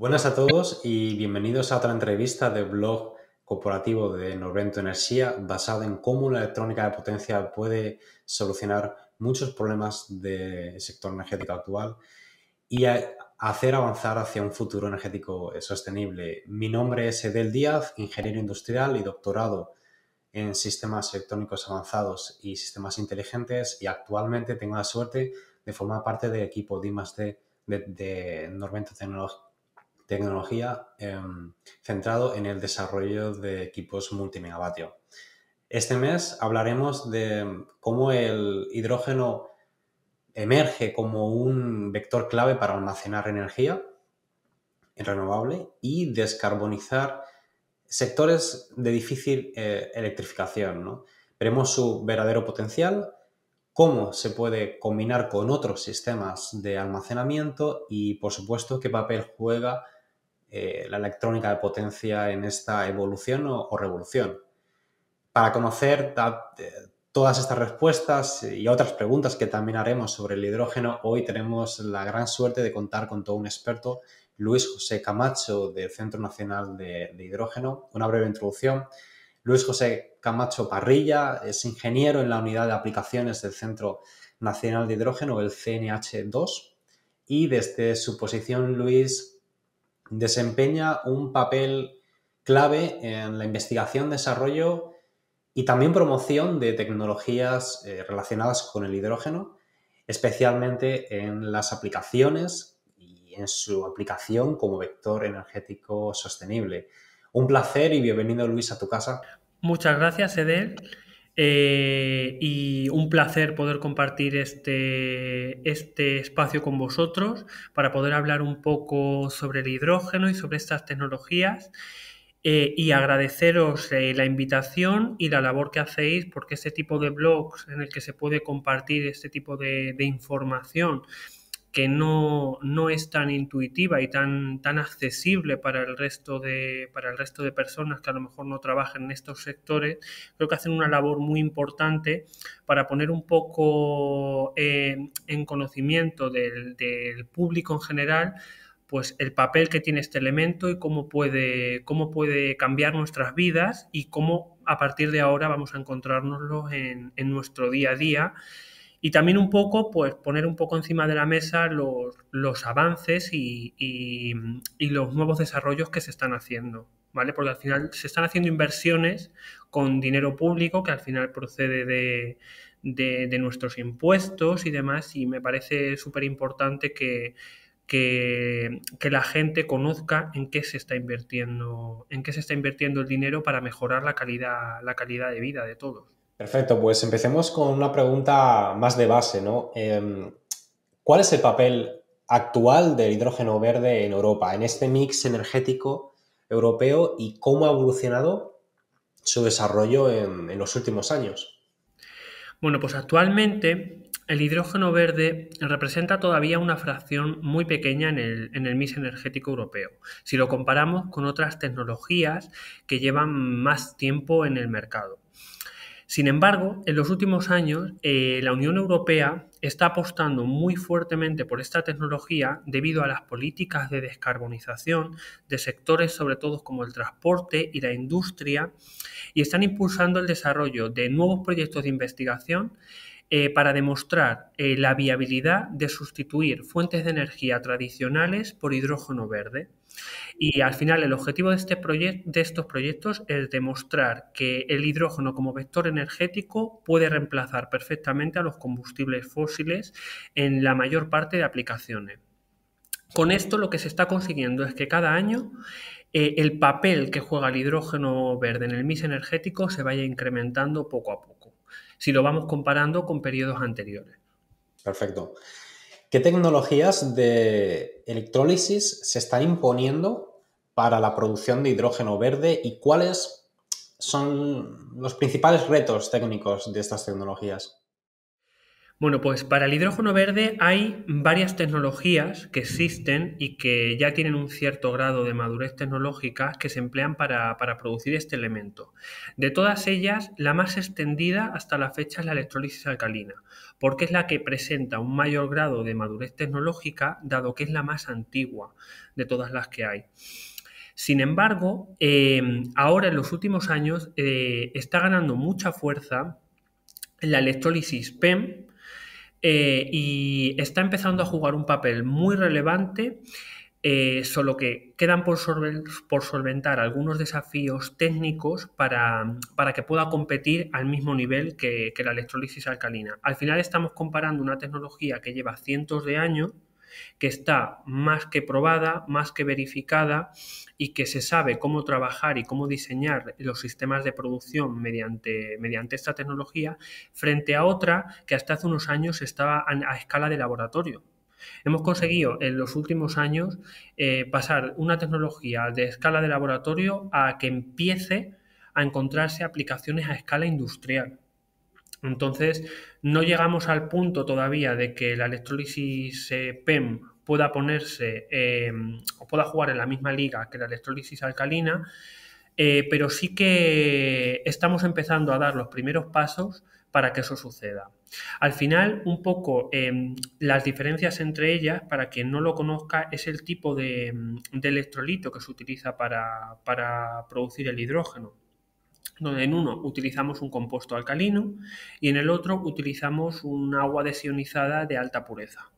Buenas a todos y bienvenidos a otra entrevista del blog corporativo de Norvento Energía basado en cómo la electrónica de potencia puede solucionar muchos problemas del sector energético actual y hacer avanzar hacia un futuro energético sostenible. Mi nombre es Edel Díaz, ingeniero industrial y doctorado en sistemas electrónicos avanzados y sistemas inteligentes, y actualmente tengo la suerte de formar parte del equipo de I+D de Norvento Tecnología, centrado en el desarrollo de equipos multimegavatio. Este mes hablaremos de cómo el hidrógeno emerge como un vector clave para almacenar energía renovable y descarbonizar sectores de difícil electrificación, ¿no? Veremos su verdadero potencial, cómo se puede combinar con otros sistemas de almacenamiento y, por supuesto, qué papel juega la electrónica de potencia en esta evolución o revolución. Para conocer todas estas respuestas y otras preguntas que también haremos sobre el hidrógeno, hoy tenemos la gran suerte de contar con todo un experto, Luis José Camacho, del Centro Nacional de Hidrógeno. Una breve introducción. Luis José Camacho Parrilla es ingeniero en la Unidad de Aplicaciones del Centro Nacional de Hidrógeno, el CNH2, y desde su posición, Luis desempeña un papel clave en la investigación, desarrollo y también promoción de tecnologías relacionadas con el hidrógeno, especialmente en las aplicaciones y en su aplicación como vector energético sostenible. Un placer y bienvenido, Luis, a tu casa. Muchas gracias, Edel. Y un placer poder compartir este espacio con vosotros para poder hablar un poco sobre el hidrógeno y sobre estas tecnologías. Y agradeceros la invitación y la labor que hacéis, porque este tipo de blogs en el que se puede compartir este tipo de información que no es tan intuitiva y tan accesible para el resto de personas que a lo mejor no trabajan en estos sectores, creo que hacen una labor muy importante para poner un poco en conocimiento del público en general, pues el papel que tiene este elemento y cómo puede cambiar nuestras vidas y cómo a partir de ahora vamos a encontrárnoslo en nuestro día a día. Y también un poco, pues poner un poco encima de la mesa los avances y los nuevos desarrollos que se están haciendo, ¿vale? Porque al final se están haciendo inversiones con dinero público que al final procede de nuestros impuestos y demás, y me parece súper importante que la gente conozca en qué se está invirtiendo el dinero para mejorar la calidad de vida de todos. Perfecto, pues empecemos con una pregunta más de base, ¿no? ¿Cuál es el papel actual del hidrógeno verde en Europa, en este mix energético europeo, y cómo ha evolucionado su desarrollo en los últimos años? Bueno, pues actualmente el hidrógeno verde representa todavía una fracción muy pequeña en el mix energético europeo, si lo comparamos con otras tecnologías que llevan más tiempo en el mercado. Sin embargo, en los últimos años, la Unión Europea está apostando muy fuertemente por esta tecnología debido a las políticas de descarbonización de sectores, sobre todo como el transporte y la industria, y están impulsando el desarrollo de nuevos proyectos de investigación para demostrar la viabilidad de sustituir fuentes de energía tradicionales por hidrógeno verde. Y al final el objetivo de estos proyectos es demostrar que el hidrógeno como vector energético puede reemplazar perfectamente a los combustibles fósiles en la mayor parte de aplicaciones. Con esto lo que se está consiguiendo es que cada año el papel que juega el hidrógeno verde en el mix energético se vaya incrementando poco a poco, si lo vamos comparando con periodos anteriores. Perfecto. ¿Qué tecnologías de electrólisis se están imponiendo para la producción de hidrógeno verde y cuáles son los principales retos técnicos de estas tecnologías? Bueno, pues para el hidrógeno verde hay varias tecnologías que existen y que ya tienen un cierto grado de madurez tecnológica que se emplean para producir este elemento. De todas ellas, la más extendida hasta la fecha es la electrólisis alcalina, porque es la que presenta un mayor grado de madurez tecnológica, dado que es la más antigua de todas las que hay. Sin embargo, ahora en los últimos años está ganando mucha fuerza la electrólisis PEM, y está empezando a jugar un papel muy relevante, solo que quedan por solventar algunos desafíos técnicos para que pueda competir al mismo nivel que la electrólisis alcalina. Al final estamos comparando una tecnología que lleva cientos de años, que está más que probada, más que verificada y que se sabe cómo trabajar y cómo diseñar los sistemas de producción mediante esta tecnología, frente a otra que hasta hace unos años estaba a escala de laboratorio. Hemos conseguido en los últimos años pasar una tecnología de escala de laboratorio a que empiece a encontrarse aplicaciones a escala industrial. Entonces, no llegamos al punto todavía de que la electrólisis PEM pueda ponerse o pueda jugar en la misma liga que la electrólisis alcalina, pero sí que estamos empezando a dar los primeros pasos para que eso suceda. Al final, un poco las diferencias entre ellas, para quien no lo conozca, es el tipo de electrolito que se utiliza para producir el hidrógeno, donde en uno utilizamos un compuesto alcalino y en el otro utilizamos un agua desionizada de alta pureza.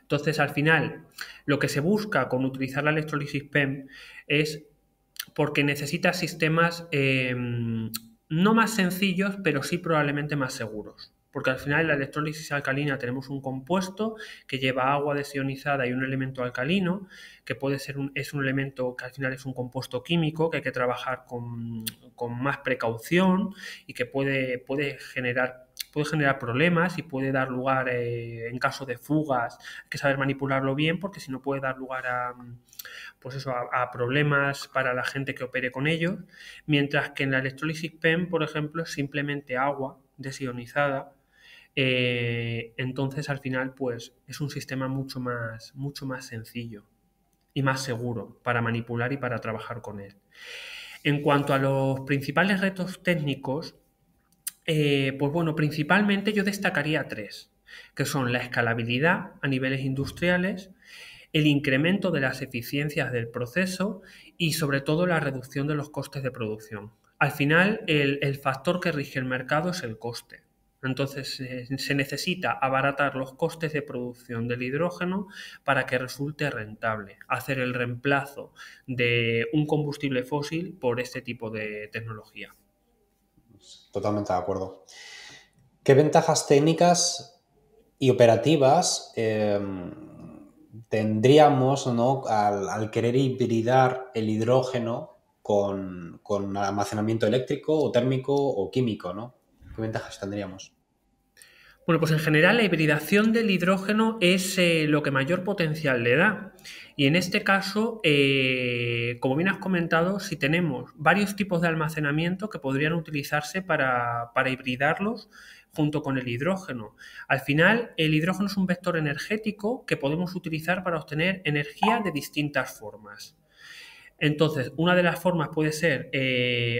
Entonces, al final, lo que se busca con utilizar la electrólisis PEM es porque necesita sistemas no más sencillos, pero sí probablemente más seguros. Porque al final en la electrólisis alcalina tenemos un compuesto que lleva agua desionizada y un elemento alcalino, que puede ser es un elemento que al final es un compuesto químico, que hay que trabajar con más precaución y que puede generar problemas y puede dar lugar, en caso de fugas, hay que saber manipularlo bien, porque si no puede dar lugar pues eso, a problemas para la gente que opere con ellos, mientras que en la electrólisis PEM, por ejemplo, es simplemente agua desionizada. Entonces, al final, pues es un sistema mucho más sencillo y más seguro para manipular y para trabajar con él. En cuanto a los principales retos técnicos, pues bueno, principalmente yo destacaría tres, que son la escalabilidad a niveles industriales, el incremento de las eficiencias del proceso y sobre todo la reducción de los costes de producción. Al final, el factor que rige el mercado es el coste. Entonces, se necesita abaratar los costes de producción del hidrógeno para que resulte rentable hacer el reemplazo de un combustible fósil por este tipo de tecnología. Totalmente de acuerdo. ¿Qué ventajas técnicas y operativas tendríamos, ¿no?, al querer hibridar el hidrógeno con almacenamiento eléctrico o térmico o químico, ¿no? ¿Qué ventajas tendríamos? Bueno, pues en general la hibridación del hidrógeno es lo que mayor potencial le da. Y en este caso, como bien has comentado, si tenemos varios tipos de almacenamiento que podrían utilizarse para hibridarlos junto con el hidrógeno. Al final, el hidrógeno es un vector energético que podemos utilizar para obtener energía de distintas formas. Entonces, una de las formas puede ser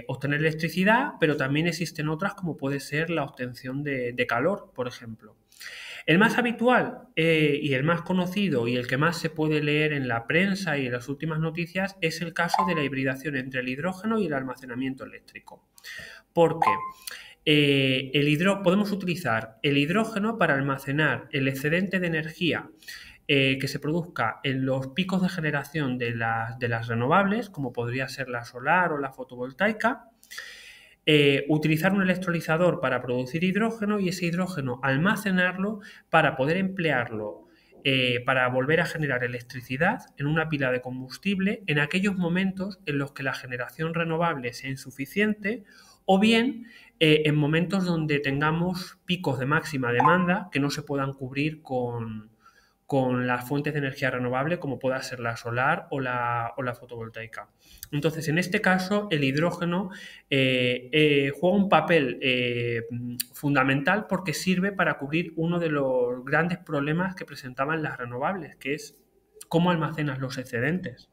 obtener electricidad, pero también existen otras como puede ser la obtención de calor, por ejemplo. El más habitual y el más conocido y el que más se puede leer en la prensa y en las últimas noticias es el caso de la hibridación entre el hidrógeno y el almacenamiento eléctrico. Porque podemos utilizar el hidrógeno para almacenar el excedente de energía que se produzca en los picos de generación de las renovables, como podría ser la solar o la fotovoltaica, utilizar un electrolizador para producir hidrógeno y ese hidrógeno almacenarlo para poder emplearlo para volver a generar electricidad en una pila de combustible en aquellos momentos en los que la generación renovable sea insuficiente o bien en momentos donde tengamos picos de máxima demanda que no se puedan cubrir con con las fuentes de energía renovable como pueda ser la solar o la fotovoltaica. Entonces, en este caso, el hidrógeno juega un papel fundamental porque sirve para cubrir uno de los grandes problemas que presentaban las renovables, que es cómo almacenas los excedentes.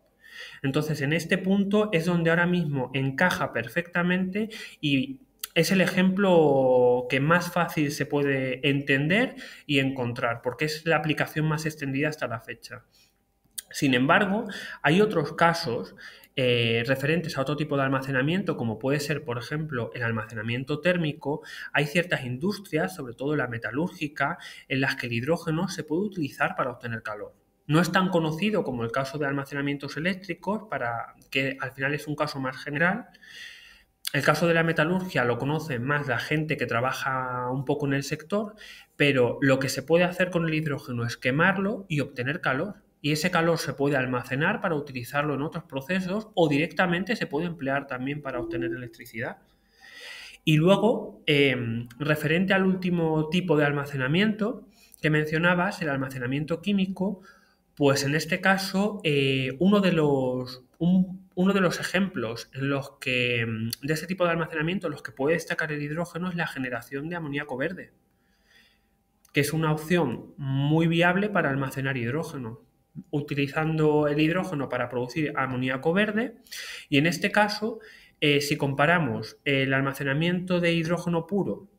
Entonces, en este punto es donde ahora mismo encaja perfectamente y es el ejemplo que más fácil se puede entender y encontrar, porque es la aplicación más extendida hasta la fecha. Sin embargo, hay otros casos referentes a otro tipo de almacenamiento, como puede ser, por ejemplo, el almacenamiento térmico. Hay ciertas industrias, sobre todo la metalúrgica, en las que el hidrógeno se puede utilizar para obtener calor. No es tan conocido como el caso de almacenamientos eléctricos, que al final es un caso más general. El caso de la metalurgia lo conoce más la gente que trabaja un poco en el sector, pero lo que se puede hacer con el hidrógeno es quemarlo y obtener calor. Y ese calor se puede almacenar para utilizarlo en otros procesos o directamente se puede emplear también para obtener electricidad. Y luego, referente al último tipo de almacenamiento que mencionabas, el almacenamiento químico, pues en este caso uno de los ejemplos en los que, de este tipo de almacenamiento en los que puede destacar el hidrógeno es la generación de amoníaco verde, que es una opción muy viable para almacenar hidrógeno, utilizando el hidrógeno para producir amoníaco verde. Y en este caso, si comparamos el almacenamiento de hidrógeno puro,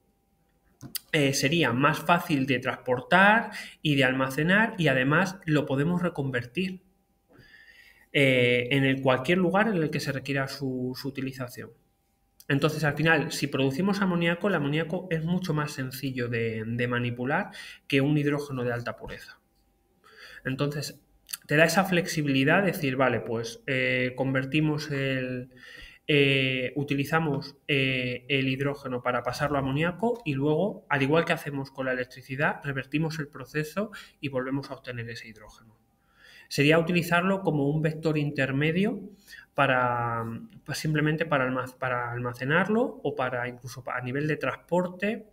sería más fácil de transportar y de almacenar y además lo podemos reconvertir en cualquier lugar en el que se requiera su utilización. Entonces, al final, si producimos amoníaco, el amoníaco es mucho más sencillo de manipular que un hidrógeno de alta pureza. Entonces, te da esa flexibilidad de decir, vale, pues utilizamos el hidrógeno para pasarlo a amoníaco y luego, al igual que hacemos con la electricidad, revertimos el proceso y volvemos a obtener ese hidrógeno. Sería utilizarlo como un vector intermedio simplemente para almacenarlo o para incluso a nivel de transporte.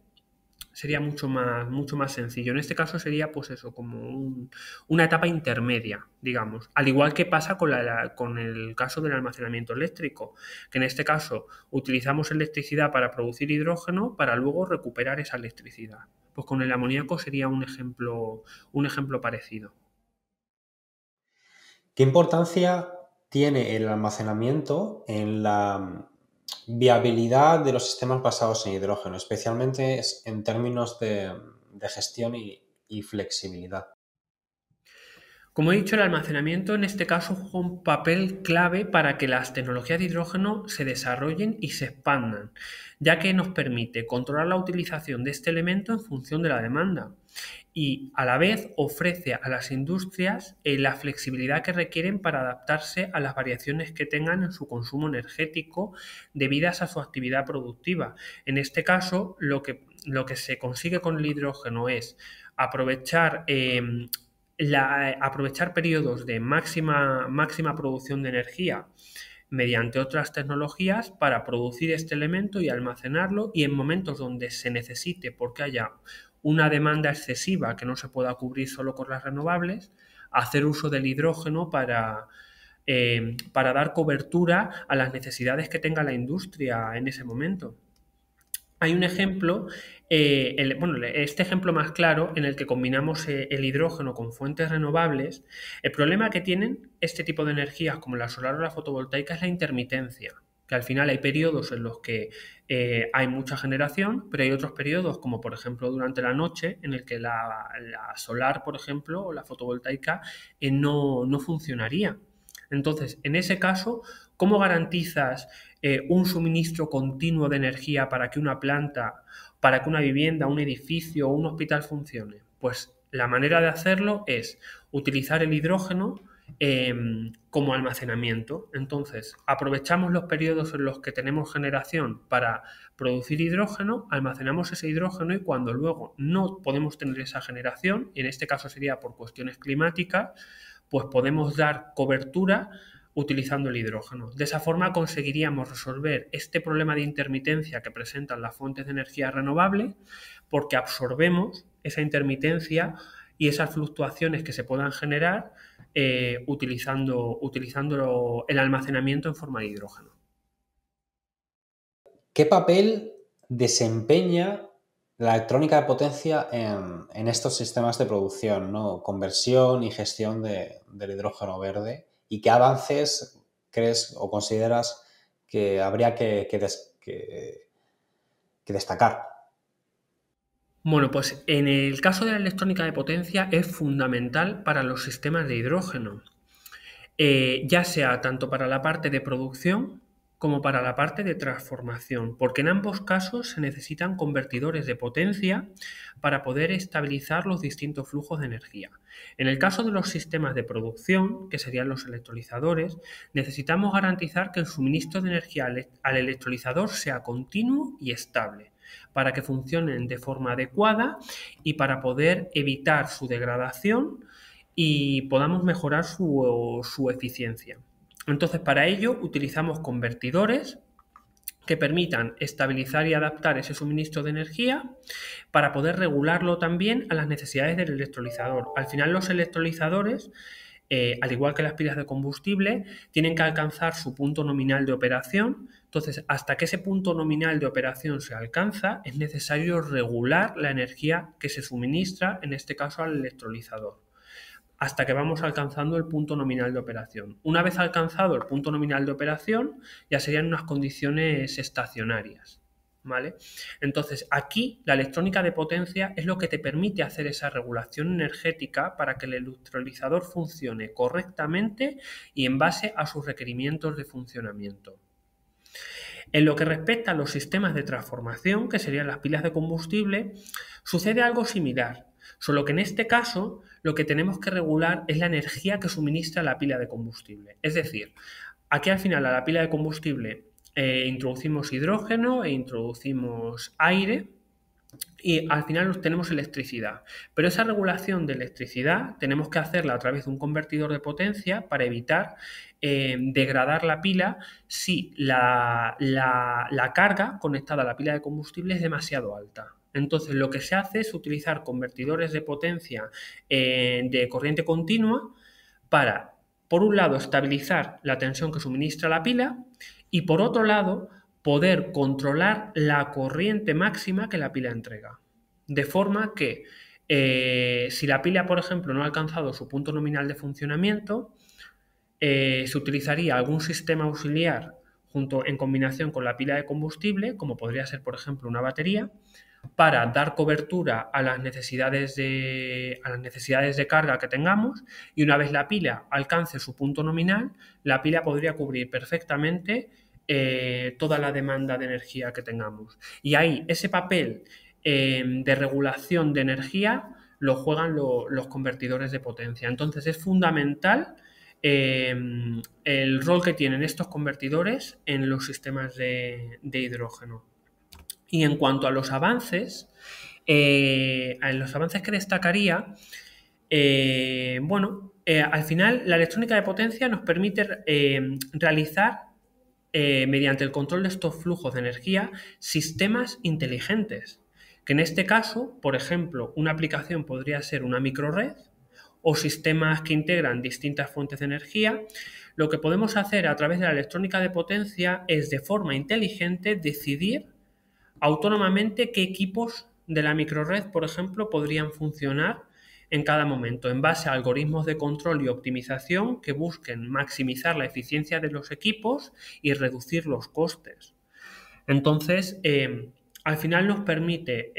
Sería mucho más sencillo. En este caso sería pues eso, como una etapa intermedia, digamos. Al igual que pasa con el caso del almacenamiento eléctrico, que en este caso utilizamos electricidad para producir hidrógeno para luego recuperar esa electricidad. Pues con el amoníaco sería un ejemplo parecido. ¿Qué importancia tiene el almacenamiento en la viabilidad de los sistemas basados en hidrógeno, especialmente en términos de gestión y flexibilidad? Como he dicho, el almacenamiento en este caso juega un papel clave para que las tecnologías de hidrógeno se desarrollen y se expandan, ya que nos permite controlar la utilización de este elemento en función de la demanda y a la vez ofrece a las industrias la flexibilidad que requieren para adaptarse a las variaciones que tengan en su consumo energético debidas a su actividad productiva. En este caso, lo que se consigue con el hidrógeno es aprovechar periodos de máxima producción de energía mediante otras tecnologías para producir este elemento y almacenarlo, y en momentos donde se necesite porque haya una demanda excesiva que no se pueda cubrir solo con las renovables, hacer uso del hidrógeno para dar cobertura a las necesidades que tenga la industria en ese momento. Hay un ejemplo, este ejemplo más claro en el que combinamos el hidrógeno con fuentes renovables. El problema que tienen este tipo de energías como la solar o la fotovoltaica es la intermitencia, que al final hay periodos en los que hay mucha generación, pero hay otros periodos, como por ejemplo durante la noche, en el que la solar, por ejemplo, o la fotovoltaica no funcionaría. Entonces, en ese caso, ¿cómo garantizas un suministro continuo de energía para que una planta, para que una vivienda, un edificio o un hospital funcione? Pues la manera de hacerlo es utilizar el hidrógeno como almacenamiento. Entonces, aprovechamos los periodos en los que tenemos generación para producir hidrógeno, almacenamos ese hidrógeno y cuando luego no podemos tener esa generación, y en este caso sería por cuestiones climáticas, pues podemos dar cobertura utilizando el hidrógeno. De esa forma conseguiríamos resolver este problema de intermitencia que presentan las fuentes de energía renovable porque absorbemos esa intermitencia y esas fluctuaciones que se puedan generar utilizando el almacenamiento en forma de hidrógeno. ¿Qué papel desempeña la electrónica de potencia en estos sistemas de producción, ¿no? Conversión y gestión del hidrógeno verde? ¿Y qué avances crees o consideras que habría que destacar? Bueno, pues en el caso de la electrónica de potencia es fundamental para los sistemas de hidrógeno, ya sea tanto para la parte de producción como para la parte de transformación, porque en ambos casos se necesitan convertidores de potencia para poder estabilizar los distintos flujos de energía. En el caso de los sistemas de producción, que serían los electrolizadores, necesitamos garantizar que el suministro de energía al electrolizador sea continuo y estable, para que funcionen de forma adecuada y para poder evitar su degradación y podamos mejorar su eficiencia. Entonces, para ello utilizamos convertidores que permitan estabilizar y adaptar ese suministro de energía para poder regularlo también a las necesidades del electrolizador. Al final, los electrolizadores, al igual que las pilas de combustible, tienen que alcanzar su punto nominal de operación. Entonces, hasta que ese punto nominal de operación se alcanza, es necesario regular la energía que se suministra, en este caso al electrolizador, hasta que vamos alcanzando el punto nominal de operación. Una vez alcanzado el punto nominal de operación, ya serían unas condiciones estacionarias, ¿vale? Entonces, aquí la electrónica de potencia es lo que te permite hacer esa regulación energética para que el electrolizador funcione correctamente y en base a sus requerimientos de funcionamiento. En lo que respecta a los sistemas de transformación, que serían las pilas de combustible, sucede algo similar, solo que en este caso lo que tenemos que regular es la energía que suministra la pila de combustible. Es decir, aquí al final a la pila de combustible introducimos hidrógeno e introducimos aire y al final tenemos electricidad. Pero esa regulación de electricidad tenemos que hacerla a través de un convertidor de potencia para evitar degradar la pila si la carga conectada a la pila de combustible es demasiado alta. Entonces, lo que se hace es utilizar convertidores de potencia de corriente continua para, por un lado, estabilizar la tensión que suministra la pila y, por otro lado, poder controlar la corriente máxima que la pila entrega. De forma que si la pila, por ejemplo, no ha alcanzado su punto nominal de funcionamiento, se utilizaría algún sistema auxiliar en combinación con la pila de combustible, como podría ser, por ejemplo, una batería, para dar cobertura a las necesidades de carga que tengamos, y una vez la pila alcance su punto nominal, la pila podría cubrir perfectamente toda la demanda de energía que tengamos. Y ahí ese papel de regulación de energía lo juegan los convertidores de potencia. Entonces es fundamental el rol que tienen estos convertidores en los sistemas de hidrógeno. Y en cuanto a los avances, que destacaría, al final la electrónica de potencia nos permite realizar, mediante el control de estos flujos de energía, sistemas inteligentes, que en este caso, por ejemplo, una aplicación podría ser una microred o sistemas que integran distintas fuentes de energía. Lo que podemos hacer a través de la electrónica de potencia es, de forma inteligente, decidir autónomamente qué equipos de la microred, por ejemplo, podrían funcionar en cada momento, en base a algoritmos de control y optimización que busquen maximizar la eficiencia de los equipos y reducir los costes. Entonces, al final nos permite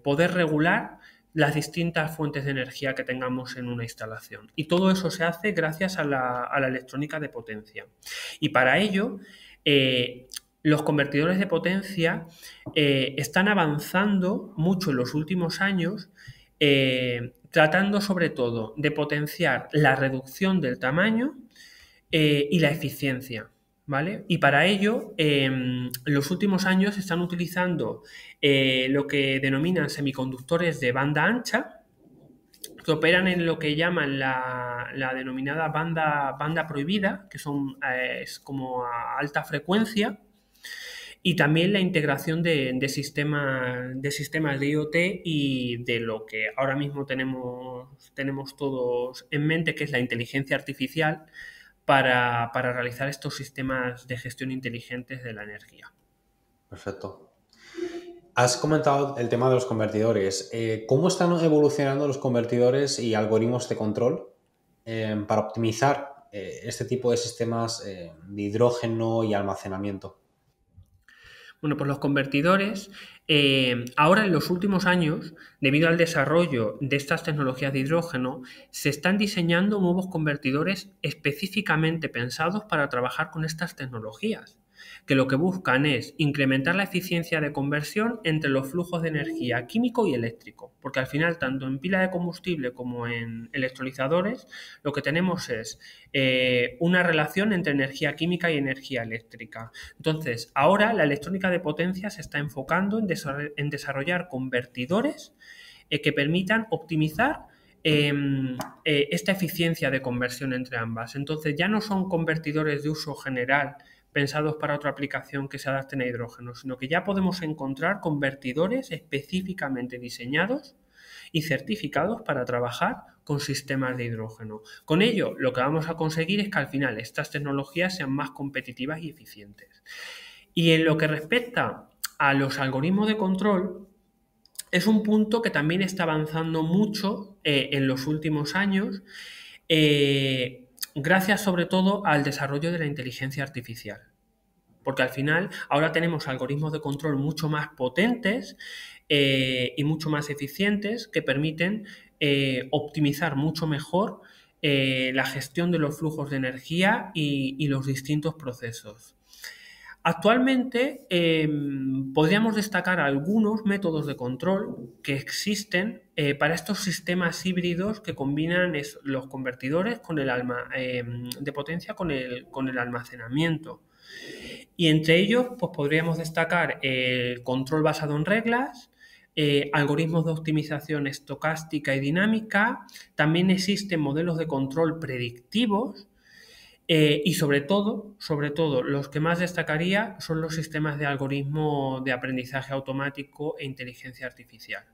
poder regular las distintas fuentes de energía que tengamos en una instalación. Y todo eso se hace gracias a la electrónica de potencia. Y para ello, los convertidores de potencia están avanzando mucho en los últimos años, tratando sobre todo de potenciar la reducción del tamaño y la eficiencia, ¿vale? Y para ello, en los últimos años se están utilizando lo que denominan semiconductores de banda ancha, que operan en lo que llaman la denominada banda prohibida, que es como a alta frecuencia, y también la integración de sistemas de IoT y de lo que ahora mismo tenemos todos en mente, que es la inteligencia artificial, para realizar estos sistemas de gestión inteligentes de la energía. Perfecto. Has comentado el tema de los convertidores. ¿Cómo están evolucionando los convertidores y algoritmos de control para optimizar este tipo de sistemas de hidrógeno y almacenamiento? Bueno, pues los convertidores, ahora en los últimos años, debido al desarrollo de estas tecnologías de hidrógeno, se están diseñando nuevos convertidores específicamente pensados para trabajar con estas tecnologías, que lo que buscan es incrementar la eficiencia de conversión entre los flujos de energía químico y eléctrico, porque al final, tanto en pila de combustible como en electrolizadores, lo que tenemos es una relación entre energía química y energía eléctrica. Entonces, ahora la electrónica de potencia se está enfocando en desarrollar convertidores que permitan optimizar esta eficiencia de conversión entre ambas. Entonces, ya no son convertidores de uso general pensados para otra aplicación que se adapten a hidrógeno, sino que ya podemos encontrar convertidores específicamente diseñados y certificados para trabajar con sistemas de hidrógeno. Con ello, lo que vamos a conseguir es que al final estas tecnologías sean más competitivas y eficientes. Y en lo que respecta a los algoritmos de control, es un punto que también está avanzando mucho en los últimos años, gracias sobre todo al desarrollo de la inteligencia artificial. Porque al final ahora tenemos algoritmos de control mucho más potentes y mucho más eficientes que permiten optimizar mucho mejor la gestión de los flujos de energía y los distintos procesos. Actualmente podríamos destacar algunos métodos de control que existen para estos sistemas híbridos que combinan los convertidores con de potencia con el almacenamiento. Y entre ellos pues podríamos destacar el control basado en reglas, algoritmos de optimización estocástica y dinámica, también existen modelos de control predictivos y sobre todo, los que más destacaría son los sistemas de algoritmo de aprendizaje automático e inteligencia artificial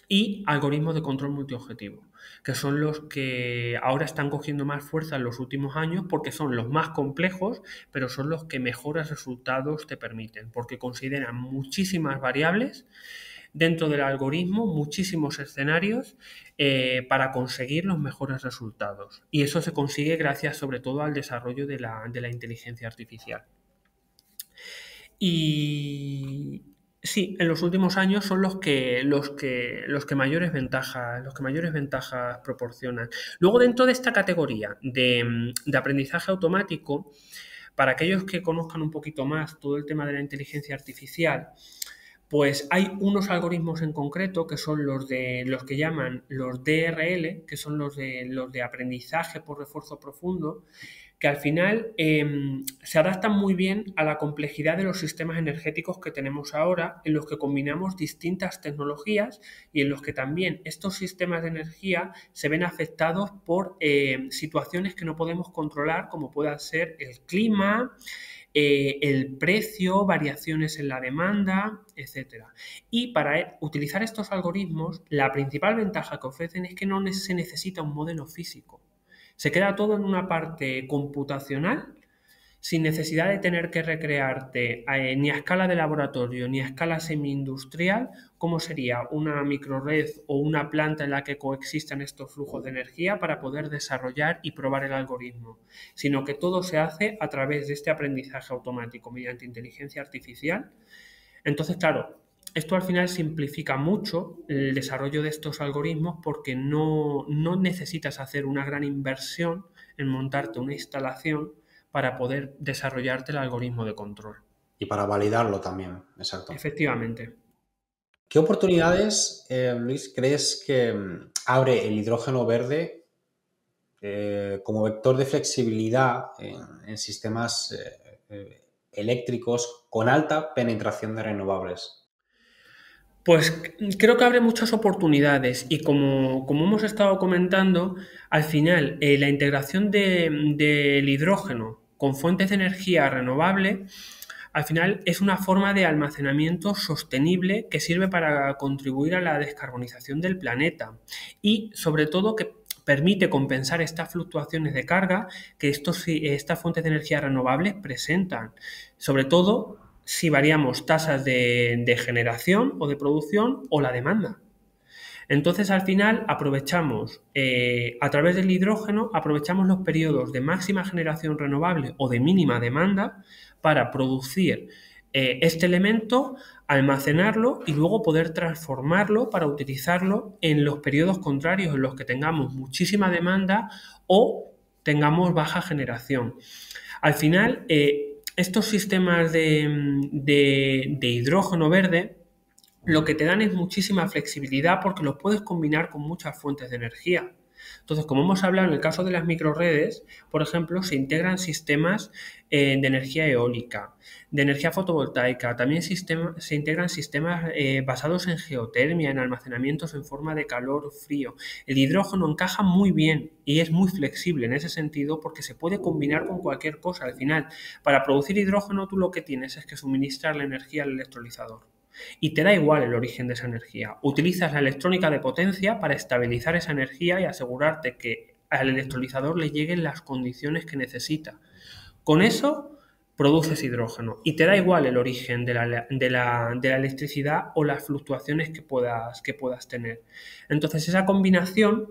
y algoritmos de control multiobjetivo, que son los que ahora están cogiendo más fuerza en los últimos años porque son los más complejos, pero son los que mejores resultados te permiten, porque consideran muchísimas variables dentro del algoritmo, muchísimos escenarios para conseguir los mejores resultados. Y eso se consigue gracias sobre todo al desarrollo de la inteligencia artificial. Y sí, en los últimos años son los que mayores ventajas proporcionan. Luego, dentro de esta categoría de aprendizaje automático, para aquellos que conozcan un poquito más todo el tema de la inteligencia artificial, pues hay unos algoritmos en concreto que son los que llaman los DRL, que son los de aprendizaje por refuerzo profundo, que al final se adaptan muy bien a la complejidad de los sistemas energéticos que tenemos ahora, en los que combinamos distintas tecnologías y en los que también estos sistemas de energía se ven afectados por situaciones que no podemos controlar, como pueda ser el clima, el precio, variaciones en la demanda, etc. Y para utilizar estos algoritmos, la principal ventaja que ofrecen es que no se necesita un modelo físico. Se queda todo en una parte computacional, sin necesidad de tener que recrearte ni a escala de laboratorio ni a escala semi-industrial, como sería una microred o una planta en la que coexistan estos flujos de energía para poder desarrollar y probar el algoritmo, sino que todo se hace a través de este aprendizaje automático mediante inteligencia artificial. Entonces, claro, esto al final simplifica mucho el desarrollo de estos algoritmos porque no necesitas hacer una gran inversión en montarte una instalación para poder desarrollarte el algoritmo de control. Y para validarlo también, exacto. Efectivamente. ¿Qué oportunidades, Luis, crees que abre el hidrógeno verde como vector de flexibilidad en sistemas eléctricos con alta penetración de renovables? Pues creo que abre muchas oportunidades y como hemos estado comentando, al final la integración del hidrógeno con fuentes de energía renovable al final es una forma de almacenamiento sostenible que sirve para contribuir a la descarbonización del planeta y sobre todo que permite compensar estas fluctuaciones de carga que estas fuentes de energía renovables presentan, sobre todo si variamos tasas de generación o de producción o la demanda. Entonces, al final, aprovechamos, a través del hidrógeno, aprovechamos los periodos de máxima generación renovable o de mínima demanda para producir este elemento, almacenarlo y luego poder transformarlo para utilizarlo en los periodos contrarios en los que tengamos muchísima demanda o tengamos baja generación. Al final, estos sistemas de hidrógeno verde lo que te dan es muchísima flexibilidad porque los puedes combinar con muchas fuentes de energía. Entonces, como hemos hablado en el caso de las microredes, por ejemplo, se integran sistemas de energía eólica, de energía fotovoltaica, también se integran sistemas basados en geotermia, en almacenamientos en forma de calor o frío. El hidrógeno encaja muy bien y es muy flexible en ese sentido porque se puede combinar con cualquier cosa. Al final, para producir hidrógeno tú lo que tienes es que suministrar la energía al electrolizador. Y te da igual el origen de esa energía. Utilizas la electrónica de potencia para estabilizar esa energía y asegurarte que al electrolizador le lleguen las condiciones que necesita. Con eso produces hidrógeno y te da igual el origen de la electricidad o las fluctuaciones que puedas tener. Entonces esa combinación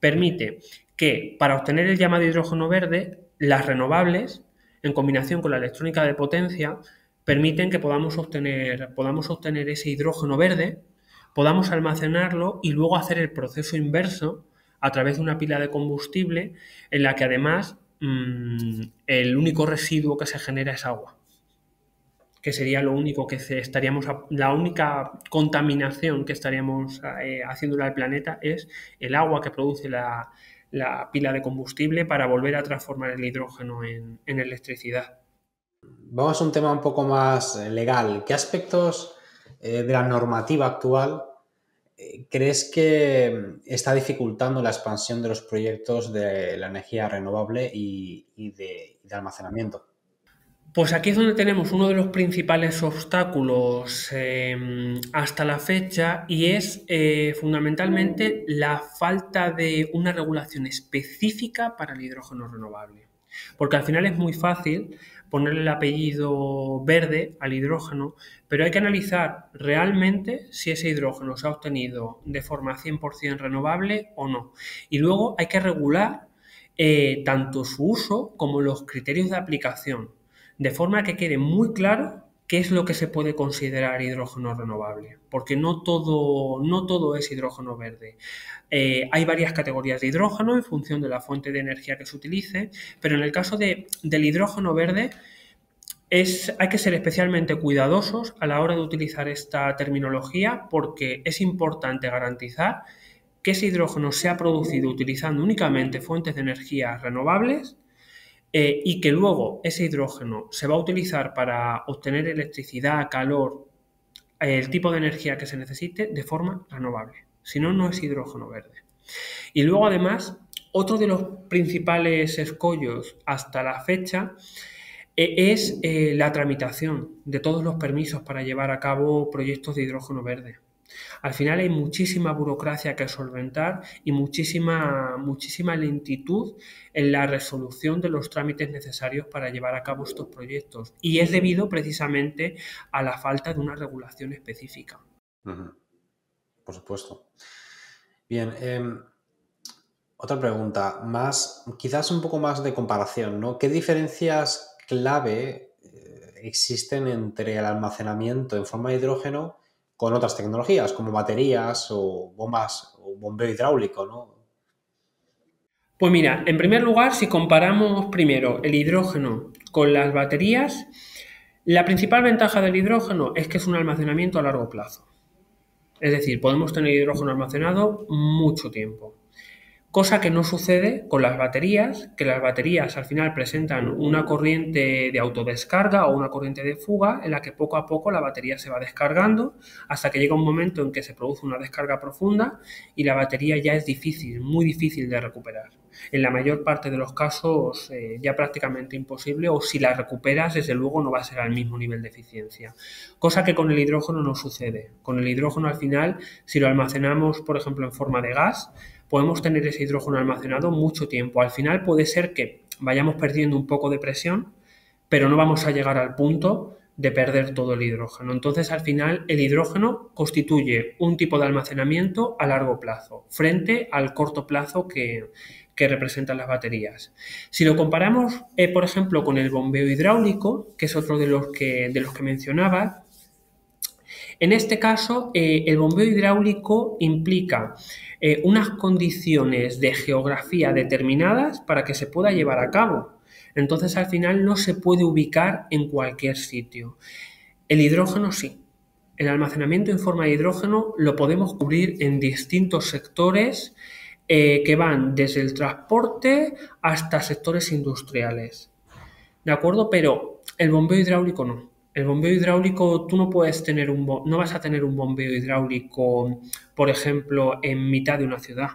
permite que para obtener el llamado hidrógeno verde, las renovables, en combinación con la electrónica de potencia, permiten que podamos obtener ese hidrógeno verde, podamos almacenarlo y luego hacer el proceso inverso a través de una pila de combustible en la que además el único residuo que se genera es agua, que sería lo único que la única contaminación que estaríamos haciéndole al planeta es el agua que produce la pila de combustible para volver a transformar el hidrógeno en electricidad. Vamos a un tema un poco más legal. ¿Qué aspectos de la normativa actual crees que está dificultando la expansión de los proyectos de la energía renovable y de almacenamiento? Pues aquí es donde tenemos uno de los principales obstáculos hasta la fecha y es fundamentalmente la falta de una regulación específica para el hidrógeno renovable. Porque al final es muy fácil ponerle el apellido verde al hidrógeno, pero hay que analizar realmente si ese hidrógeno se ha obtenido de forma 100% renovable o no. Y luego hay que regular tanto su uso como los criterios de aplicación, de forma que quede muy claro qué es lo que se puede considerar hidrógeno renovable, porque no todo es hidrógeno verde. Hay varias categorías de hidrógeno en función de la fuente de energía que se utilice, pero en el caso del hidrógeno verde hay que ser especialmente cuidadosos a la hora de utilizar esta terminología porque es importante garantizar que ese hidrógeno se ha producido utilizando únicamente fuentes de energía renovables y que luego ese hidrógeno se va a utilizar para obtener electricidad, calor, el tipo de energía que se necesite de forma renovable. Si no, no es hidrógeno verde. Y luego, además, otro de los principales escollos hasta la fecha es la tramitación de todos los permisos para llevar a cabo proyectos de hidrógeno verde. Al final hay muchísima burocracia que solventar y muchísima lentitud en la resolución de los trámites necesarios para llevar a cabo estos proyectos. Y es debido precisamente a la falta de una regulación específica. Uh-huh. Por supuesto. Bien, otra pregunta, quizás un poco más de comparación, ¿no? ¿Qué diferencias clave existen entre el almacenamiento en forma de hidrógeno con otras tecnologías, como baterías o bombas o bombeo hidráulico, ¿no? Pues mira, en primer lugar, si comparamos primero el hidrógeno con las baterías, la principal ventaja del hidrógeno es que es un almacenamiento a largo plazo. Es decir, podemos tener hidrógeno almacenado mucho tiempo. Cosa que no sucede con las baterías, que las baterías al final presentan una corriente de autodescarga o una corriente de fuga en la que poco a poco la batería se va descargando hasta que llega un momento en que se produce una descarga profunda y la batería ya es muy difícil de recuperar. En la mayor parte de los casos ya prácticamente imposible, o si la recuperas, desde luego no va a ser al mismo nivel de eficiencia. Cosa que con el hidrógeno no sucede. Con el hidrógeno al final, si lo almacenamos, por ejemplo, en forma de gas, podemos tener ese hidrógeno almacenado mucho tiempo. Al final puede ser que vayamos perdiendo un poco de presión, pero no vamos a llegar al punto de perder todo el hidrógeno. Entonces, al final, el hidrógeno constituye un tipo de almacenamiento a largo plazo, frente al corto plazo que representan las baterías. Si lo comparamos, por ejemplo, con el bombeo hidráulico, que es otro de los que mencionaba, en este caso, el bombeo hidráulico implica unas condiciones de geografía determinadas para que se pueda llevar a cabo. Entonces, al final no se puede ubicar en cualquier sitio. El hidrógeno sí. El almacenamiento en forma de hidrógeno lo podemos cubrir en distintos sectores que van desde el transporte hasta sectores industriales. ¿De acuerdo? Pero el bombeo hidráulico no. El bombeo hidráulico, tú no puedes tener no vas a tener un bombeo hidráulico, por ejemplo, en mitad de una ciudad.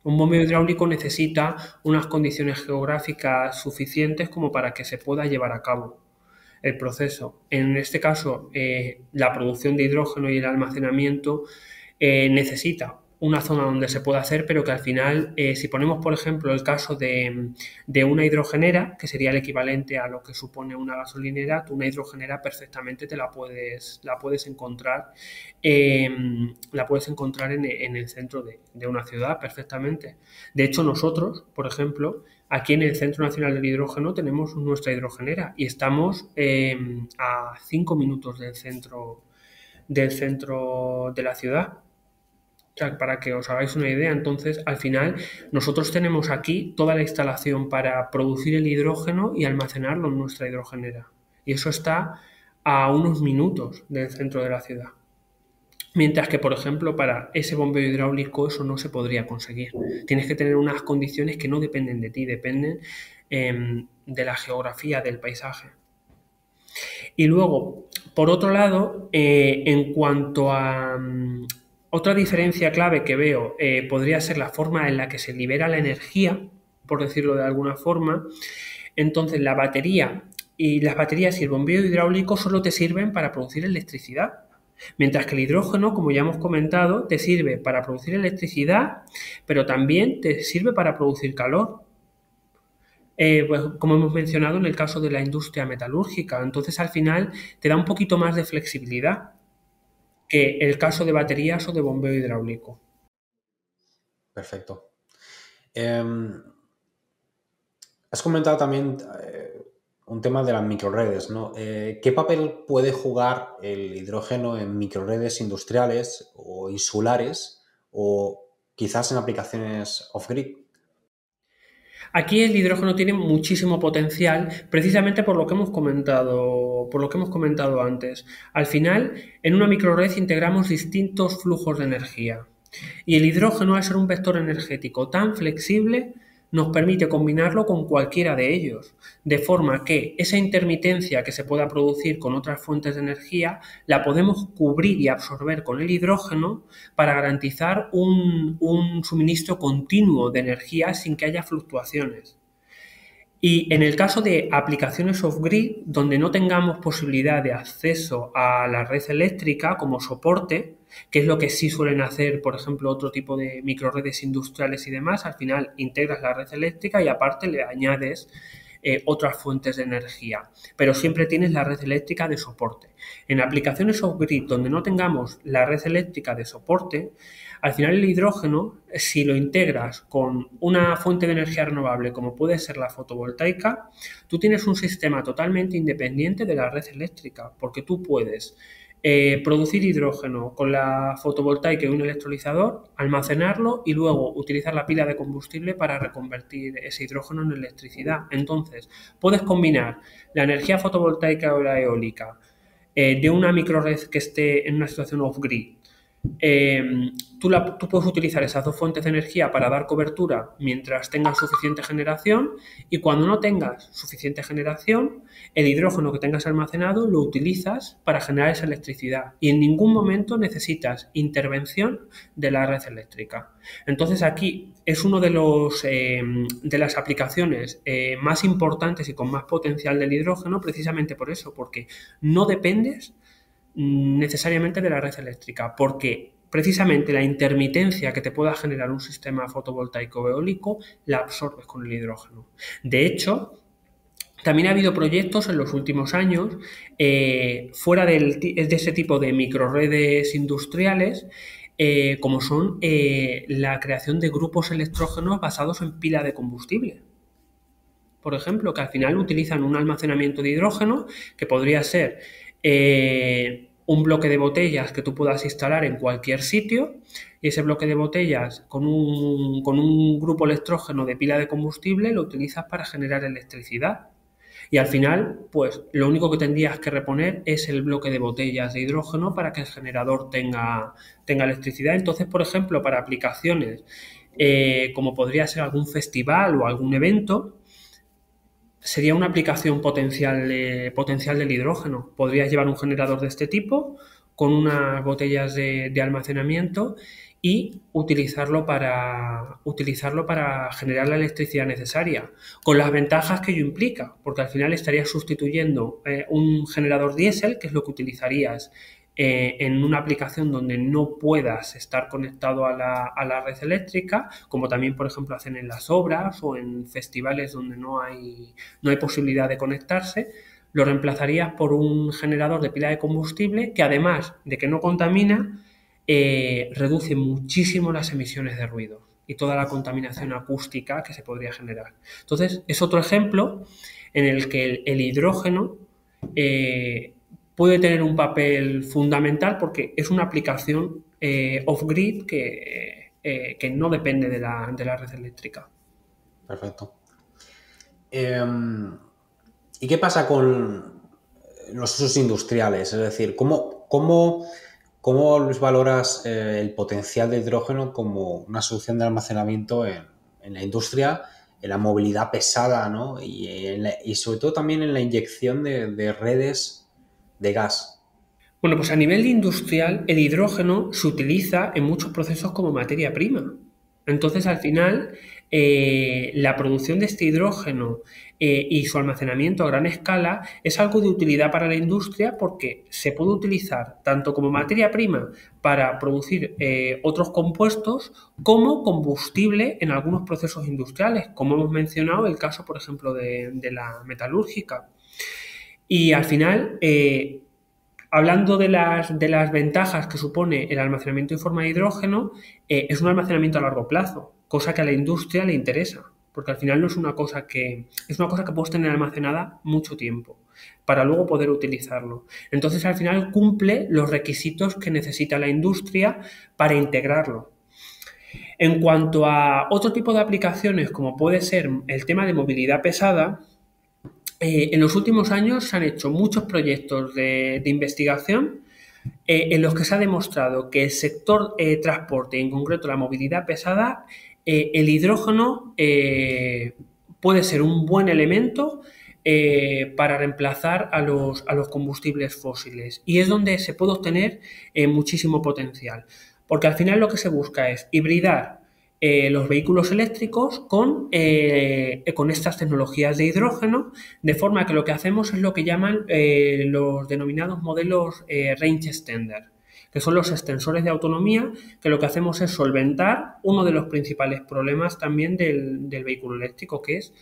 Un bombeo hidráulico necesita unas condiciones geográficas suficientes como para que se pueda llevar a cabo el proceso. En este caso, la producción de hidrógeno y el almacenamiento necesita una zona donde se pueda hacer, pero que al final, si ponemos, por ejemplo, el caso de una hidrogenera, que sería el equivalente a lo que supone una gasolinera, tú una hidrogenera perfectamente la puedes encontrar en el centro de una ciudad perfectamente. De hecho, nosotros, por ejemplo, aquí en el Centro Nacional del Hidrógeno tenemos nuestra hidrogenera y estamos a 5 minutos del centro de la ciudad. O sea, para que os hagáis una idea, entonces, al final, nosotros tenemos aquí toda la instalación para producir el hidrógeno y almacenarlo en nuestra hidrogenera. Y eso está a unos minutos del centro de la ciudad. Mientras que, por ejemplo, para ese bombeo hidráulico eso no se podría conseguir. Tienes que tener unas condiciones que no dependen de ti, dependen de la geografía del paisaje. Y luego, por otro lado, en cuanto a otra diferencia clave que veo, podría ser la forma en la que se libera la energía, por decirlo de alguna forma. Entonces, las baterías y el bombeo hidráulico solo te sirven para producir electricidad. Mientras que el hidrógeno, como ya hemos comentado, te sirve para producir electricidad, pero también te sirve para producir calor. Pues, como hemos mencionado en el caso de la industria metalúrgica. Entonces, al final, te da un poquito más de flexibilidad que el caso de baterías o de bombeo hidráulico. Perfecto. Has comentado también un tema de las microredes, ¿no? ¿Qué papel puede jugar el hidrógeno en microredes industriales o insulares o quizás en aplicaciones off-grid? Aquí el hidrógeno tiene muchísimo potencial, precisamente por lo que hemos comentado antes. Al final, en una microred integramos distintos flujos de energía. Y el hidrógeno, al ser un vector energético tan flexible, nos permite combinarlo con cualquiera de ellos, de forma que esa intermitencia que se pueda producir con otras fuentes de energía la podemos cubrir y absorber con el hidrógeno para garantizar un suministro continuo de energía sin que haya fluctuaciones. Y en el caso de aplicaciones off-grid, donde no tengamos posibilidad de acceso a la red eléctrica como soporte, que es lo que sí suelen hacer, por ejemplo, otro tipo de microredes industriales y demás, al final integras la red eléctrica y aparte le añades otras fuentes de energía, pero siempre tienes la red eléctrica de soporte. En aplicaciones off-grid, donde no tengamos la red eléctrica de soporte, al final el hidrógeno, si lo integras con una fuente de energía renovable como puede ser la fotovoltaica, tú tienes un sistema totalmente independiente de la red eléctrica, porque tú puedes producir hidrógeno con la fotovoltaica y un electrolizador, almacenarlo y luego utilizar la pila de combustible para reconvertir ese hidrógeno en electricidad. Entonces, puedes combinar la energía fotovoltaica o la eólica de una microred que esté en una situación off-grid. tú puedes utilizar esas dos fuentes de energía para dar cobertura mientras tengas suficiente generación, y cuando no tengas suficiente generación, el hidrógeno que tengas almacenado lo utilizas para generar esa electricidad, y en ningún momento necesitas intervención de la red eléctrica. Entonces aquí es uno de las aplicaciones más importantes y con más potencial del hidrógeno, precisamente por eso, porque no dependes necesariamente de la red eléctrica, porque precisamente la intermitencia que te pueda generar un sistema fotovoltaico eólico la absorbes con el hidrógeno. De hecho, también ha habido proyectos en los últimos años fuera de ese tipo de microredes industriales, como son la creación de grupos electrógenos basados en pila de combustible. Por ejemplo, que al final utilizan un almacenamiento de hidrógeno que podría ser un bloque de botellas que tú puedas instalar en cualquier sitio, y ese bloque de botellas con un grupo electrógeno de pila de combustible lo utilizas para generar electricidad. Y al final, pues lo único que tendrías que reponer es el bloque de botellas de hidrógeno para que el generador tenga electricidad. Entonces, por ejemplo, para aplicaciones como podría ser algún festival o algún evento, sería una aplicación potencial del hidrógeno. Podrías llevar un generador de este tipo con unas botellas de almacenamiento y utilizarlo para generar la electricidad necesaria, con las ventajas que ello implica, porque al final estarías sustituyendo un generador diésel, que es lo que utilizarías en una aplicación donde no puedas estar conectado a la red eléctrica, como también, por ejemplo, hacen en las obras o en festivales donde no hay posibilidad de conectarse. Lo reemplazarías por un generador de pila de combustible que, además de que no contamina, reduce muchísimo las emisiones de ruido y toda la contaminación acústica que se podría generar. Entonces, es otro ejemplo en el que el hidrógeno puede tener un papel fundamental, porque es una aplicación off-grid que no depende de la red eléctrica. Perfecto. ¿Y qué pasa con los usos industriales? Es decir, ¿cómo los valoras el potencial de hidrógeno como una solución de almacenamiento en la industria, en la movilidad pesada, ¿no? Y sobre todo también en la inyección de redes de gas? Bueno, pues a nivel industrial, el hidrógeno se utiliza en muchos procesos como materia prima. Entonces, al final, la producción de este hidrógeno y su almacenamiento a gran escala es algo de utilidad para la industria, porque se puede utilizar tanto como materia prima para producir otros compuestos, como combustible en algunos procesos industriales, como hemos mencionado el caso, por ejemplo, de la metalúrgica. Y al final, hablando de las ventajas que supone el almacenamiento en forma de hidrógeno, es un almacenamiento a largo plazo, cosa que a la industria le interesa, porque al final no es una cosa que puedes tener almacenada mucho tiempo para luego poder utilizarlo. Entonces, al final cumple los requisitos que necesita la industria para integrarlo. En cuanto a otro tipo de aplicaciones, como puede ser el tema de movilidad pesada, en los últimos años se han hecho muchos proyectos de investigación en los que se ha demostrado que el sector transporte, en concreto la movilidad pesada, el hidrógeno puede ser un buen elemento para reemplazar a los combustibles fósiles, y es donde se puede obtener muchísimo potencial, porque al final lo que se busca es hibridar los vehículos eléctricos con estas tecnologías de hidrógeno, de forma que lo que hacemos es lo que llaman los denominados modelos range extender, que son los extensores de autonomía, que lo que hacemos es solventar uno de los principales problemas también del vehículo eléctrico, que es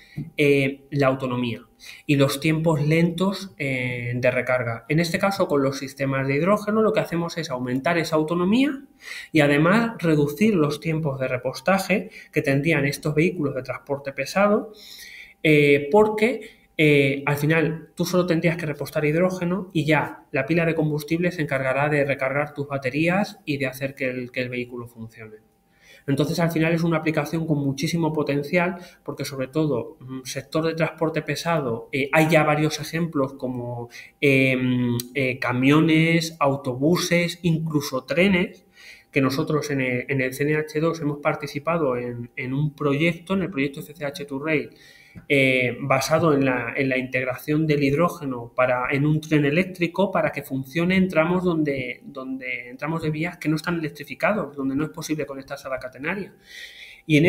la autonomía y los tiempos lentos de recarga. En este caso, con los sistemas de hidrógeno, lo que hacemos es aumentar esa autonomía y además reducir los tiempos de repostaje que tendrían estos vehículos de transporte pesado, porque al final tú solo tendrías que repostar hidrógeno y ya la pila de combustible se encargará de recargar tus baterías y de hacer que el vehículo funcione. Entonces, al final es una aplicación con muchísimo potencial, porque sobre todo sector de transporte pesado, hay ya varios ejemplos como camiones, autobuses, incluso trenes, que nosotros en el CNH2 hemos participado en un proyecto, en el proyecto CCH2Rail, basado en la integración del hidrógeno en un tren eléctrico para que funcione en tramos en tramos de vías que no están electrificados, donde no es posible conectarse a la catenaria. Y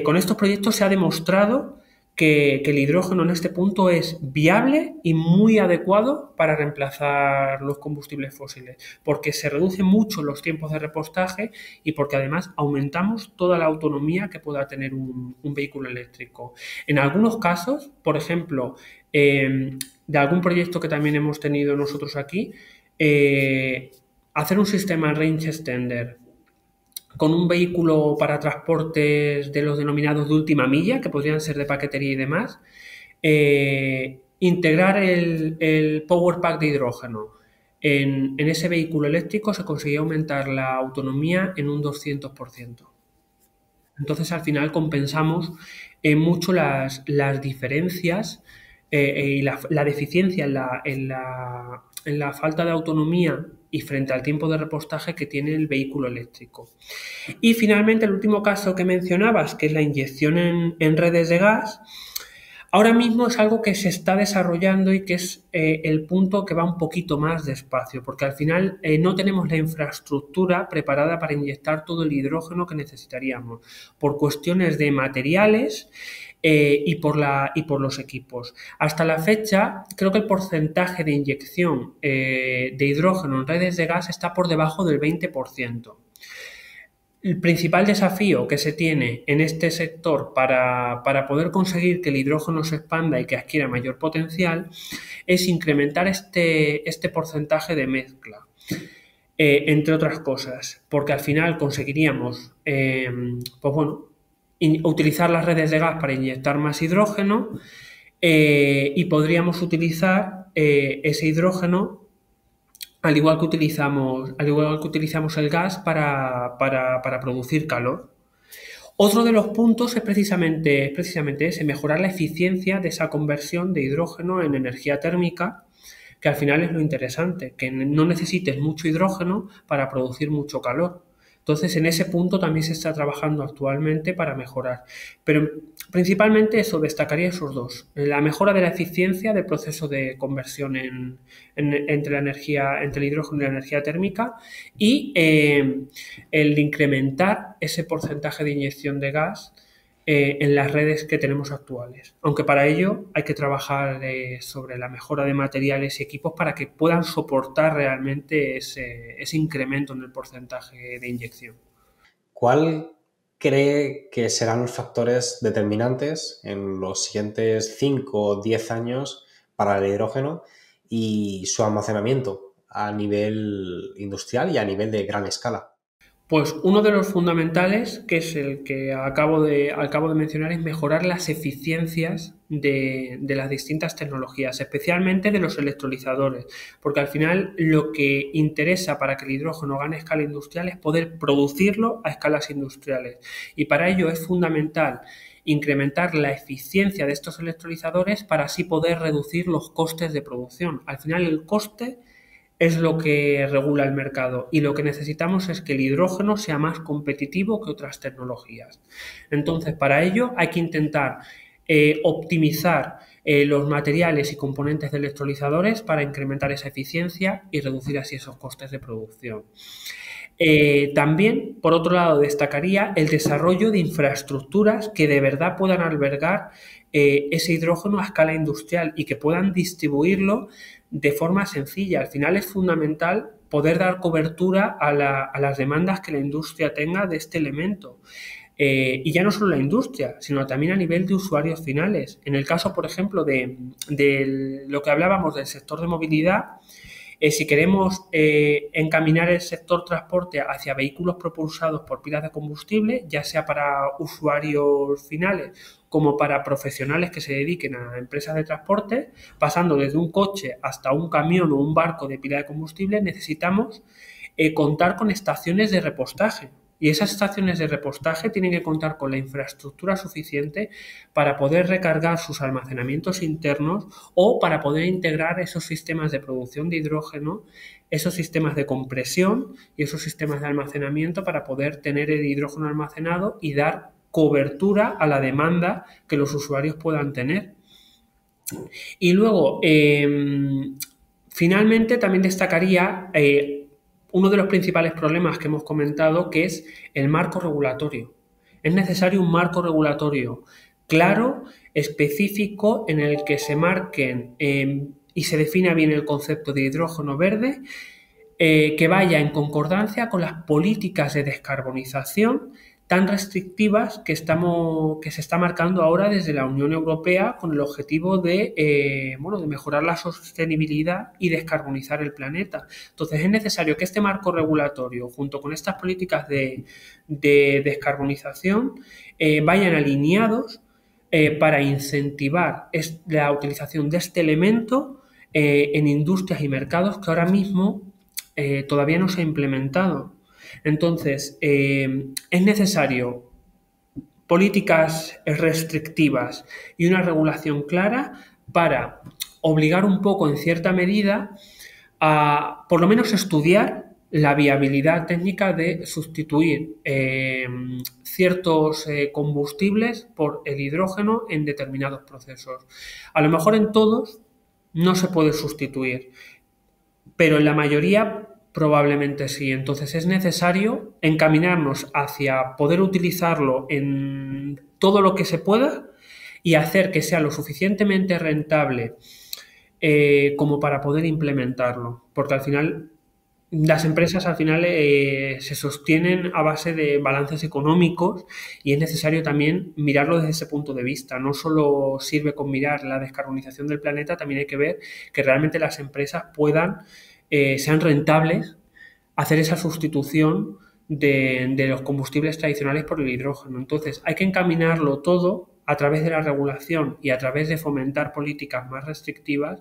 con estos proyectos se ha demostrado que el hidrógeno en este punto es viable y muy adecuado para reemplazar los combustibles fósiles, porque se reducen mucho los tiempos de repostaje y porque además aumentamos toda la autonomía que pueda tener un vehículo eléctrico. En algunos casos, por ejemplo, de algún proyecto que también hemos tenido nosotros aquí, hacer un sistema range extender con un vehículo para transportes de los denominados de última milla, que podrían ser de paquetería y demás, integrar el Power Pack de hidrógeno en ese vehículo eléctrico se conseguía aumentar la autonomía en un 200%. Entonces, al final compensamos mucho las diferencias y la deficiencia en la falta de autonomía y frente al tiempo de repostaje que tiene el vehículo eléctrico. Y finalmente, el último caso que mencionabas, que es la inyección en redes de gas, ahora mismo es algo que se está desarrollando y que es el punto que va un poquito más despacio, porque al final no tenemos la infraestructura preparada para inyectar todo el hidrógeno que necesitaríamos, por cuestiones de materiales y por los equipos. Hasta la fecha, creo que el porcentaje de inyección de hidrógeno en redes de gas está por debajo del 20%. El principal desafío que se tiene en este sector para poder conseguir que el hidrógeno se expanda y que adquiera mayor potencial es incrementar este porcentaje de mezcla, entre otras cosas, porque al final conseguiríamos utilizar las redes de gas para inyectar más hidrógeno y podríamos utilizar ese hidrógeno al igual que utilizamos el gas para producir calor. Otro de los puntos es precisamente ese, mejorar la eficiencia de esa conversión de hidrógeno en energía térmica, que al final es lo interesante, que no necesites mucho hidrógeno para producir mucho calor. Entonces, en ese punto también se está trabajando actualmente para mejorar. Pero principalmente eso, destacaría esos dos. La mejora de la eficiencia del proceso de conversión entre el hidrógeno y la energía térmica y el incrementar ese porcentaje de inyección de gas en las redes que tenemos actuales. Aunque para ello hay que trabajar sobre la mejora de materiales y equipos para que puedan soportar realmente ese incremento en el porcentaje de inyección. ¿Cuál cree que serán los factores determinantes en los siguientes 5 o 10 años para el hidrógeno y su almacenamiento a nivel industrial y a nivel de gran escala? Pues uno de los fundamentales, que es el que acabo de mencionar, es mejorar las eficiencias de las distintas tecnologías, especialmente de los electrolizadores, porque al final lo que interesa para que el hidrógeno gane escala industrial es poder producirlo a escalas industriales. Y para ello es fundamental incrementar la eficiencia de estos electrolizadores para así poder reducir los costes de producción. Al final el coste es lo que regula el mercado y lo que necesitamos es que el hidrógeno sea más competitivo que otras tecnologías. Entonces, para ello hay que intentar optimizar los materiales y componentes de electrolizadores para incrementar esa eficiencia y reducir así esos costes de producción. También, por otro lado, destacaría el desarrollo de infraestructuras que de verdad puedan albergar ese hidrógeno a escala industrial y que puedan distribuirlo de forma sencilla. Al final es fundamental poder dar cobertura a las demandas que la industria tenga de este elemento. Y ya no solo la industria, sino también a nivel de usuarios finales. En el caso, por ejemplo, de lo que hablábamos del sector de movilidad, si queremos encaminar el sector transporte hacia vehículos propulsados por pilas de combustible, ya sea para usuarios finales como para profesionales que se dediquen a empresas de transporte, pasando desde un coche hasta un camión o un barco de pila de combustible, necesitamos contar con estaciones de repostaje. Y esas estaciones de repostaje tienen que contar con la infraestructura suficiente para poder recargar sus almacenamientos internos o para poder integrar esos sistemas de producción de hidrógeno, esos sistemas de compresión y esos sistemas de almacenamiento para poder tener el hidrógeno almacenado y dar cobertura a la demanda que los usuarios puedan tener. Y luego, finalmente, también destacaría uno de los principales problemas que hemos comentado, que es el marco regulatorio. Es necesario un marco regulatorio claro, específico, en el que se marquen y se defina bien el concepto de hidrógeno verde, que vaya en concordancia con las políticas de descarbonización tan restrictivas que se está marcando ahora desde la Unión Europea con el objetivo de mejorar la sostenibilidad y descarbonizar el planeta. Entonces es necesario que este marco regulatorio, junto con estas políticas de descarbonización, vayan alineados para incentivar la utilización de este elemento en industrias y mercados que ahora mismo todavía no se ha implementado. Entonces, es necesario políticas restrictivas y una regulación clara para obligar un poco, en cierta medida, a por lo menos estudiar la viabilidad técnica de sustituir ciertos combustibles por el hidrógeno en determinados procesos. A lo mejor en todos no se puede sustituir, pero en la mayoría probablemente sí. Entonces es necesario encaminarnos hacia poder utilizarlo en todo lo que se pueda y hacer que sea lo suficientemente rentable como para poder implementarlo. Porque al final las empresas se sostienen a base de balances económicos y es necesario también mirarlo desde ese punto de vista. No solo sirve con mirar la descarbonización del planeta, también hay que ver que realmente las empresas sean rentables hacer esa sustitución de los combustibles tradicionales por el hidrógeno. Entonces, hay que encaminarlo todo a través de la regulación y a través de fomentar políticas más restrictivas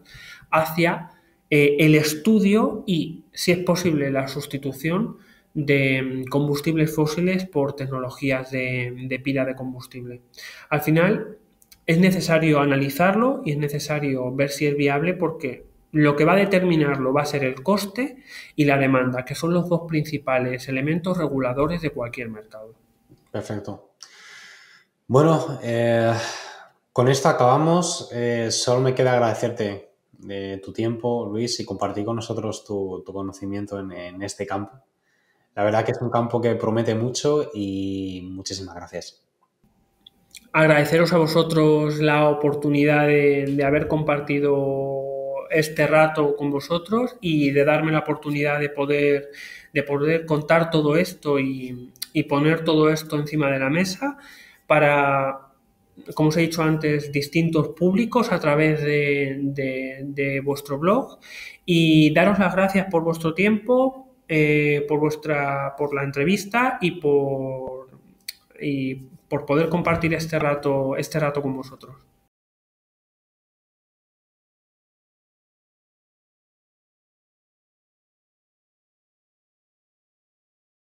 hacia el estudio y, si es posible, la sustitución de combustibles fósiles por tecnologías de pila de combustible. Al final, es necesario analizarlo y es necesario ver si es viable porque lo que va a determinarlo va a ser el coste y la demanda, que son los dos principales elementos reguladores de cualquier mercado. Perfecto. Bueno, con esto acabamos. Solo me queda agradecerte tu tiempo, Luis, y compartir con nosotros tu conocimiento en este campo. La verdad que es un campo que promete mucho y muchísimas gracias. Agradeceros a vosotros la oportunidad de haber compartido este rato con vosotros y de darme la oportunidad de poder contar todo esto y poner todo esto encima de la mesa para, como os he dicho antes, distintos públicos a través de vuestro blog, y daros las gracias por vuestro tiempo, por la entrevista y por poder compartir este rato con vosotros.